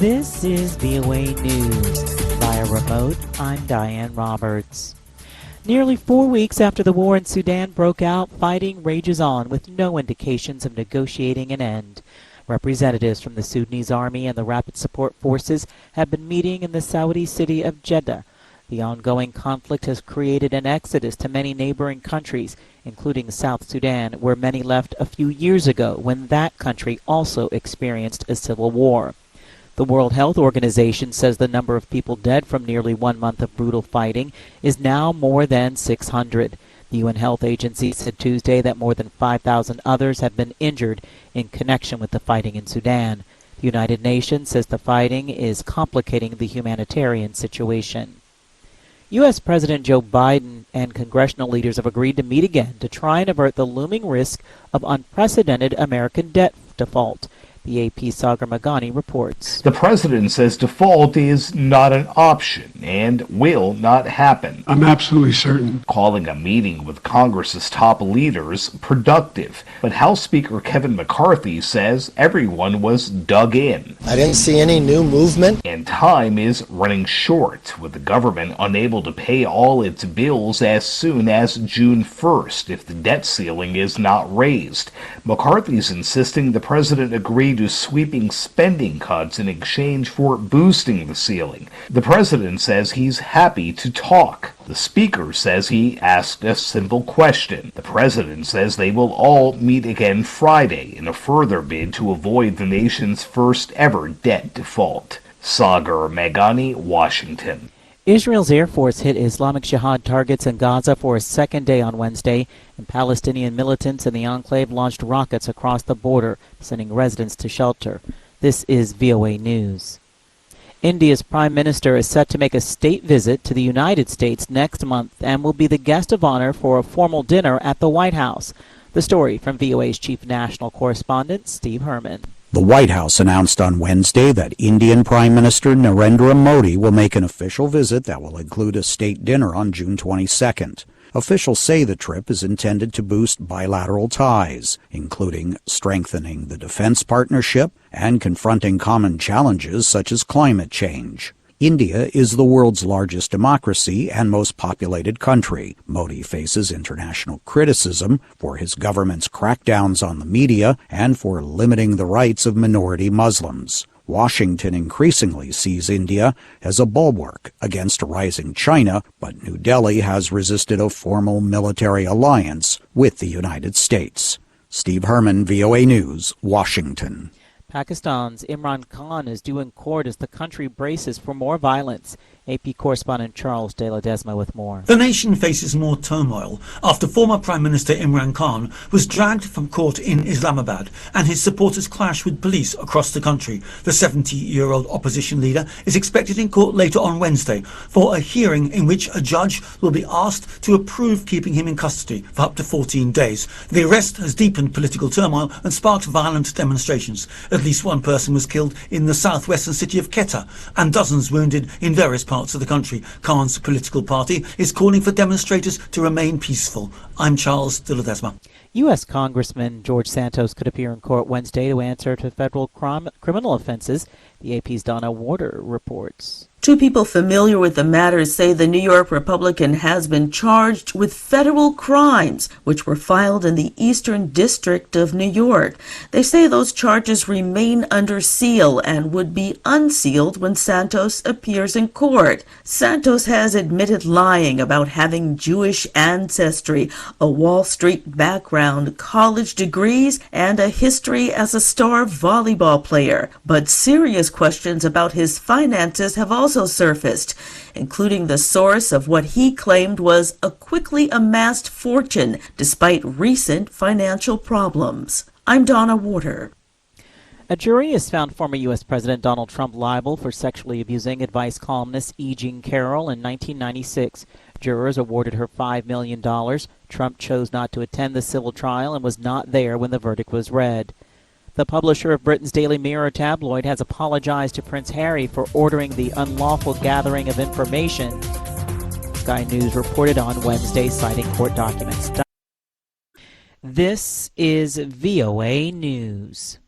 This is VOA News. Via remote, I'm Diane Roberts. Nearly 4 weeks after the war in Sudan broke out, fighting rages on with no indications of negotiating an end. Representatives from the Sudanese Army and the Rapid Support Forces have been meeting in the Saudi city of Jeddah. The ongoing conflict has created an exodus to many neighboring countries, including South Sudan, where many left a few years ago when that country also experienced a civil war. The World Health Organization says the number of people dead from nearly 1 month of brutal fighting is now more than 600. The UN Health Agency said Tuesday that more than 5,000 others have been injured in connection with the fighting in Sudan. The United Nations says the fighting is complicating the humanitarian situation. U.S. President Joe Biden and congressional leaders have agreed to meet again to try and avert the looming risk of unprecedented American debt default. The AP's Sagar Magani reports. The president says default is not an option and will not happen. I'm absolutely certain. Calling a meeting with Congress's top leaders productive. But House Speaker Kevin McCarthy says everyone was dug in. I didn't see any new movement. And time is running short, with the government unable to pay all its bills as soon as June 1st if the debt ceiling is not raised. McCarthy's insisting the president agree to sweeping spending cuts in exchange for boosting the ceiling. The president says he's happy to talk. The speaker says he asked a simple question. The president says they will all meet again Friday in a further bid to avoid the nation's first ever debt default. Sagar Magani, Washington. Israel's Air Force hit Islamic Jihad targets in Gaza for a second day on Wednesday, and Palestinian militants in the enclave launched rockets across the border, sending residents to shelter. This is VOA News. India's Prime Minister is set to make a state visit to the United States next month and will be the guest of honor for a formal dinner at the White House. The story from VOA's chief national correspondent, Steve Herman. The White House announced on Wednesday that Indian Prime Minister Narendra Modi will make an official visit that will include a state dinner on June 22nd. Officials say the trip is intended to boost bilateral ties, including strengthening the defense partnership and confronting common challenges such as climate change. India is the world's largest democracy and most populated country. Modi faces international criticism for his government's crackdowns on the media and for limiting the rights of minority Muslims. Washington increasingly sees India as a bulwark against a rising China, but New Delhi has resisted a formal military alliance with the United States. Steve Herman, VOA News, Washington. Pakistan's Imran Khan is due in court as the country braces for more violence. AP correspondent Charles De La Desma with more. The nation faces more turmoil after former Prime Minister Imran Khan was dragged from court in Islamabad and his supporters clashed with police across the country. The 70-year-old opposition leader is expected in court later on Wednesday for a hearing in which a judge will be asked to approve keeping him in custody for up to 14 days. The arrest has deepened political turmoil and sparked violent demonstrations. At least one person was killed in the southwestern city of Quetta and dozens wounded in various parts of the country. Khan's political party is calling for demonstrators to remain peaceful. I'm Charles De La Desma. U.S. Congressman George Santos could appear in court Wednesday to answer to federal criminal offenses. The AP's Donna Warder reports. Two people familiar with the matter say the New York Republican has been charged with federal crimes, which were filed in the Eastern District of New York. They say those charges remain under seal and would be unsealed when Santos appears in court. Santos has admitted lying about having Jewish ancestry, a Wall Street background, college degrees, and a history as a star volleyball player. But serious questions about his finances have also surfaced, including the source of what he claimed was a quickly amassed fortune despite recent financial problems. I'm Donna Warder. A jury has found former U.S. President Donald Trump liable for sexually abusing advice columnist E. Jean Carroll in 1996. Jurors awarded her $5 million. Trump chose not to attend the civil trial and was not there when the verdict was read. The publisher of Britain's Daily Mirror tabloid has apologized to Prince Harry for ordering the unlawful gathering of information. Sky News reported on Wednesday, citing court documents. This is VOA News.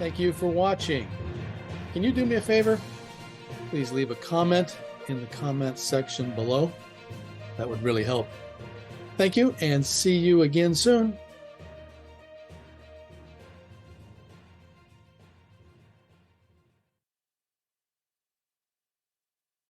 Thank you for watching. Can you do me a favor? Please leave a comment in the comments section below. That would really help. Thank you, and see you again soon.